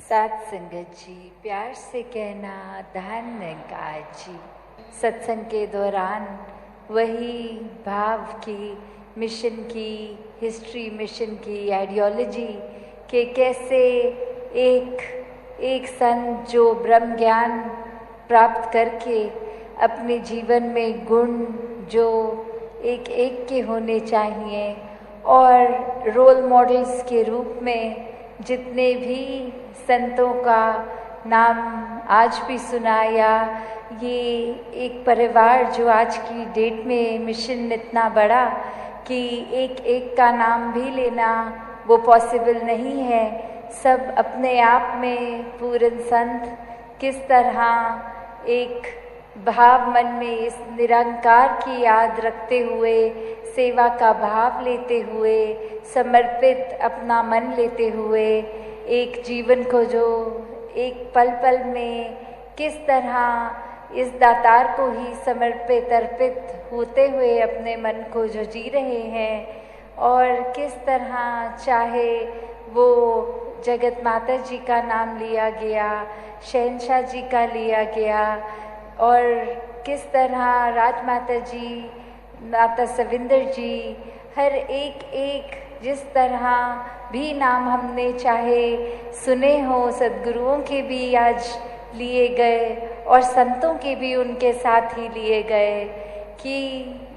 साथ संगत जी, प्यार से कहना धन्यकार जी। सत्संग के दौरान वही भाव की, मिशन की, हिस्ट्री मिशन की, आइडियोलॉजी के कैसे एक संत जो ब्रह्म ज्ञान प्राप्त करके अपने जीवन में गुण जो एक एक के होने चाहिए और रोल मॉडल्स के रूप में जितने भी संतों का नाम आज भी सुनाया, ये एक परिवार जो आज की डेट में मिशन इतना बड़ा कि एक एक का नाम भी लेना वो पॉसिबल नहीं है। सब अपने आप में पूर्ण संत किस तरह एक भाव मन में इस निरंकार की याद रखते हुए, सेवा का भाव लेते हुए, समर्पित अपना मन लेते हुए एक जीवन को जो एक पल पल में किस तरह इस दातार को ही समर्पित अर्पित होते हुए अपने मन को जो जी रहे हैं और किस तरह चाहे वो जगत माता जी का नाम लिया गया, शहंशाह जी का लिया गया और किस तरह राजमाता जी, माता सविंदर जी, हर एक जिस तरह भी नाम हमने चाहे सुने हो, सद्गुरुओं के भी आज लिए गए और संतों के भी उनके साथ ही लिए गए कि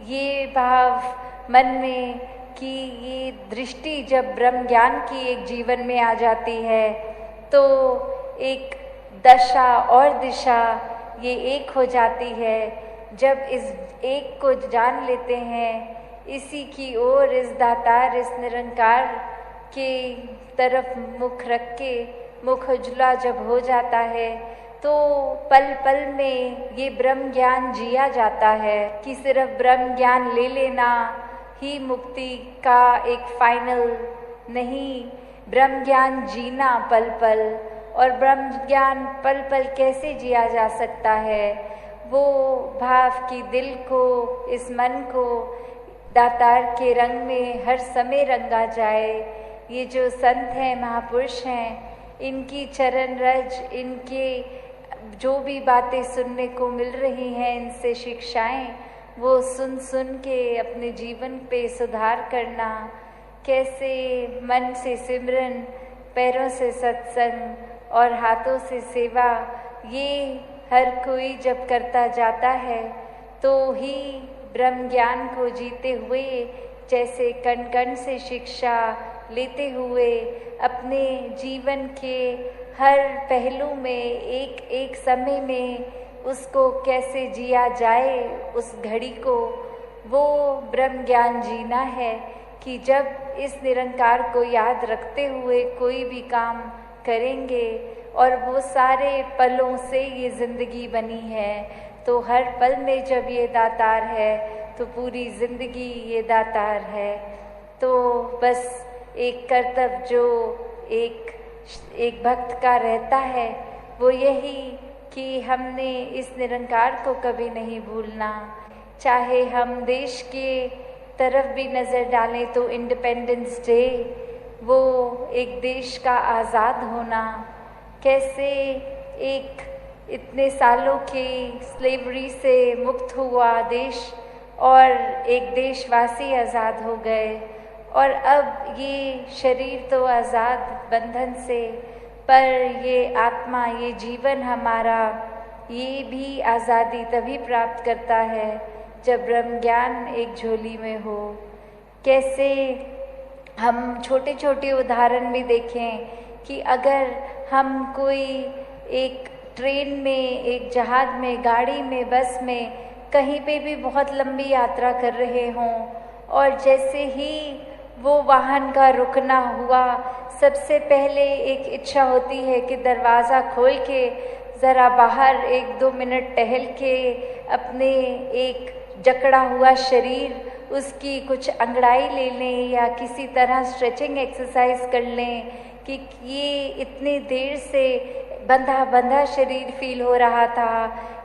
ये भाव मन में कि ये दृष्टि जब ब्रह्म ज्ञान की एक जीवन में आ जाती है तो एक दशा और दिशा ये एक हो जाती है। जब इस एक को जान लेते हैं, इसी की ओर, इस दातार, इस निरंकार के तरफ मुख रख के मुख उजला जब हो जाता है तो पल पल में ये ब्रह्म ज्ञान जिया जाता है कि सिर्फ ब्रह्म ज्ञान ले लेना ही मुक्ति का एक फाइनल नहीं, ब्रह्म ज्ञान जीना पल पल। और ब्रह्म ज्ञान पल पल कैसे जिया जा सकता है, वो भाव की दिल को, इस मन को दातार के रंग में हर समय रंगा जाए। ये जो संत हैं, महापुरुष हैं, इनकी चरण रज, इनके जो भी बातें सुनने को मिल रही हैं, इनसे शिक्षाएं, वो सुन सुन के अपने जीवन पे सुधार करना, कैसे मन से सिमरन, पैरों से सत्संग और हाथों से सेवा, ये हर कोई जब करता जाता है तो ही ब्रह्म ज्ञान को जीते हुए, जैसे कण कण से शिक्षा लेते हुए अपने जीवन के हर पहलू में एक एक समय में उसको कैसे जिया जाए, उस घड़ी को, वो ब्रह्म ज्ञान जीना है कि जब इस निरंकार को याद रखते हुए कोई भी काम करेंगे और वो सारे पलों से ये ज़िंदगी बनी है तो हर पल में जब ये दातार है तो पूरी ज़िंदगी ये दातार है। तो बस एक कर्तव्य जो एक भक्त का रहता है वो यही कि हमने इस निरंकार को कभी नहीं भूलना। चाहे हम देश के तरफ भी नज़र डालें तो इंडिपेंडेंस डे, वो एक देश का आज़ाद होना, कैसे एक इतने सालों की स्लेवरी से मुक्त हुआ देश और एक देशवासी आज़ाद हो गए और अब ये शरीर तो आज़ाद बंधन से, पर ये आत्मा, ये जीवन हमारा, ये भी आज़ादी तभी प्राप्त करता है जब ब्रह्म ज्ञान एक झोली में हो। कैसे हम छोटे छोटे उदाहरण भी देखें कि अगर हम कोई एक ट्रेन में, एक जहाज़ में, गाड़ी में, बस में, कहीं पे भी बहुत लंबी यात्रा कर रहे हों और जैसे ही वो वाहन का रुकना हुआ, सबसे पहले एक इच्छा होती है कि दरवाज़ा खोल के ज़रा बाहर 1-2 मिनट टहल के अपने एक जकड़ा हुआ शरीर, उसकी कुछ अंगड़ाई ले लें या किसी तरह स्ट्रेचिंग एक्सरसाइज कर लें कि ये इतनी देर से बंधा बंधा शरीर फील हो रहा था,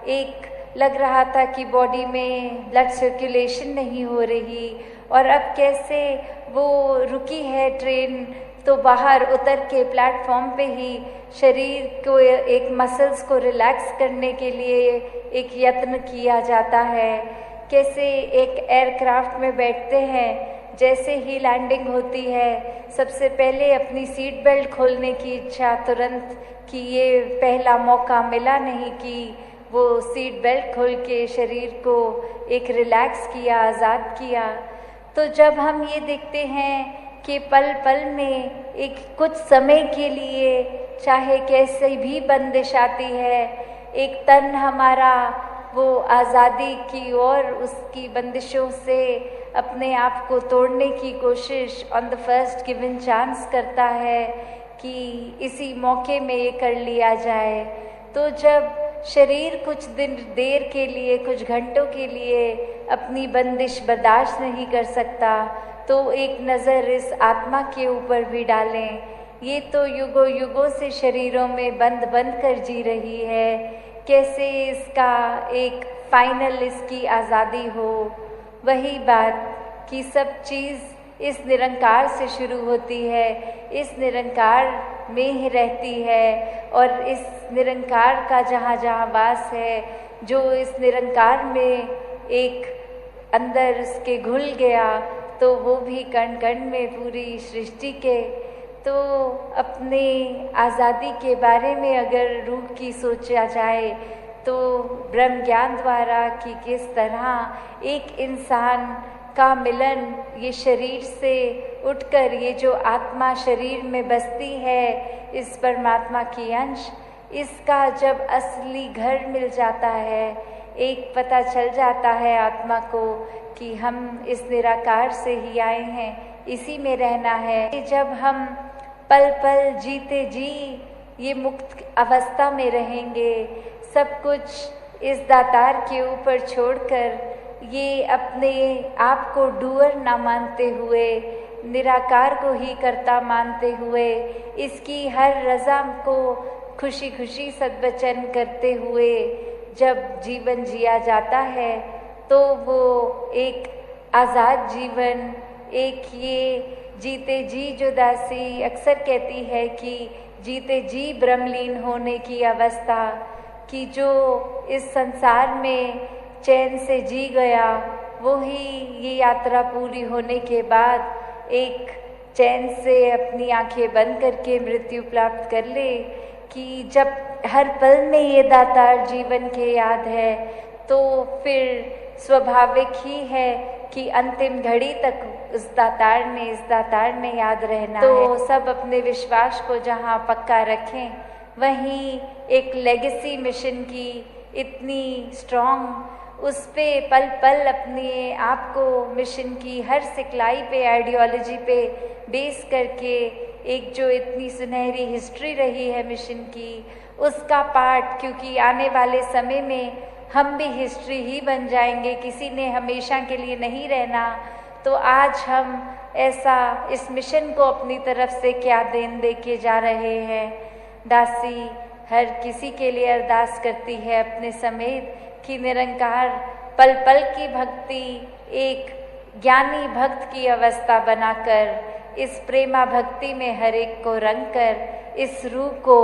एक लग रहा था कि बॉडी में ब्लड सर्कुलेशन नहीं हो रही और अब कैसे वो रुकी है ट्रेन तो बाहर उतर के प्लेटफॉर्म पे ही शरीर को एक मसल्स को रिलैक्स करने के लिए एक यत्न किया जाता है। कैसे एक एयरक्राफ्ट में बैठते हैं, जैसे ही लैंडिंग होती है सबसे पहले अपनी सीट बेल्ट खोलने की इच्छा तुरंत, कि ये पहला मौका मिला नहीं कि वो सीट बेल्ट खोल के शरीर को एक रिलैक्स किया, आज़ाद किया। तो जब हम ये देखते हैं कि पल पल में एक कुछ समय के लिए चाहे कैसे भी बंदिश आती है, एक तन हमारा वो आज़ादी की ओर उसकी बंदिशों से अपने आप को तोड़ने की कोशिश on the first given chance करता है कि इसी मौके में ये कर लिया जाए। तो जब शरीर कुछ देर के लिए, कुछ घंटों के लिए अपनी बंदिश बर्दाश्त नहीं कर सकता, तो एक नज़र इस आत्मा के ऊपर भी डालें। ये तो युगों युगों से शरीरों में बंद कर जी रही है, कैसे इसका एक फाइनल इसकी आज़ादी हो। वही बात कि सब चीज़ इस निरंकार से शुरू होती है, इस निरंकार में ही रहती है, और इस निरंकार का जहाँ जहाँ वास है, जो इस निरंकार में एक अंदर उसके घुल गया, तो वो भी कण कण में पूरी सृष्टि के। तो अपने आज़ादी के बारे में अगर रूह की सोचा जाए तो ब्रह्म ज्ञान द्वारा कि किस तरह एक इंसान का मिलन ये शरीर से उठकर ये जो आत्मा शरीर में बसती है, इस परमात्मा की अंश, इसका जब असली घर मिल जाता है, एक पता चल जाता है आत्मा को कि हम इस निराकार से ही आए हैं, इसी में रहना है। जब हम पल पल जीते जी ये मुक्त अवस्था में रहेंगे, सब कुछ इस दातार के ऊपर छोड़कर, ये अपने आप को डूअर ना मानते हुए, निराकार को ही कर्ता मानते हुए, इसकी हर रज़ा को खुशी खुशी सद्वचन करते हुए जब जीवन जिया जाता है, तो वो एक आज़ाद जीवन, एक ये जीते जी जो दासी अक्सर कहती है कि जीते जी ब्रह्मलीन होने की अवस्था, कि जो इस संसार में चैन से जी गया, वो ही ये यात्रा पूरी होने के बाद एक चैन से अपनी आंखें बंद करके मृत्यु प्राप्त कर ले। कि जब हर पल में ये दातार जीवन के याद है, तो फिर स्वाभाविक ही है कि अंतिम घड़ी तक इस दातार ने याद रहना है। तो सब अपने विश्वास को जहाँ पक्का रखें, वहीं एक लेगेसी मिशन की इतनी स्ट्रॉन्ग, उस पे पल पल अपने आप को मिशन की हर सिखलाई पे, आइडियोलॉजी पे बेस करके एक जो इतनी सुनहरी हिस्ट्री रही है मिशन की, उसका पार्ट, क्योंकि आने वाले समय में हम भी हिस्ट्री ही बन जाएंगे, किसी ने हमेशा के लिए नहीं रहना। तो आज हम ऐसा इस मिशन को अपनी तरफ से क्या देन दे के जा रहे हैं। दासी हर किसी के लिए अरदास करती है अपने समेत कि निरंकार पल पल की भक्ति एक ज्ञानी भक्त की अवस्था बनाकर, इस प्रेमा भक्ति में हर एक को रंग कर, इस रूह को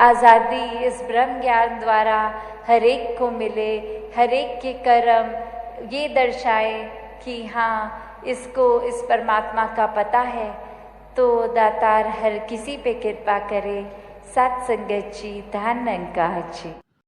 आज़ादी इस ब्रह्म ज्ञान द्वारा हर एक को मिले, हर एक के कर्म ये दर्शाए कि हाँ, इसको इस परमात्मा का पता है। तो दातार हर किसी पे कृपा करे। सत्संगत जी, धन अंका जी।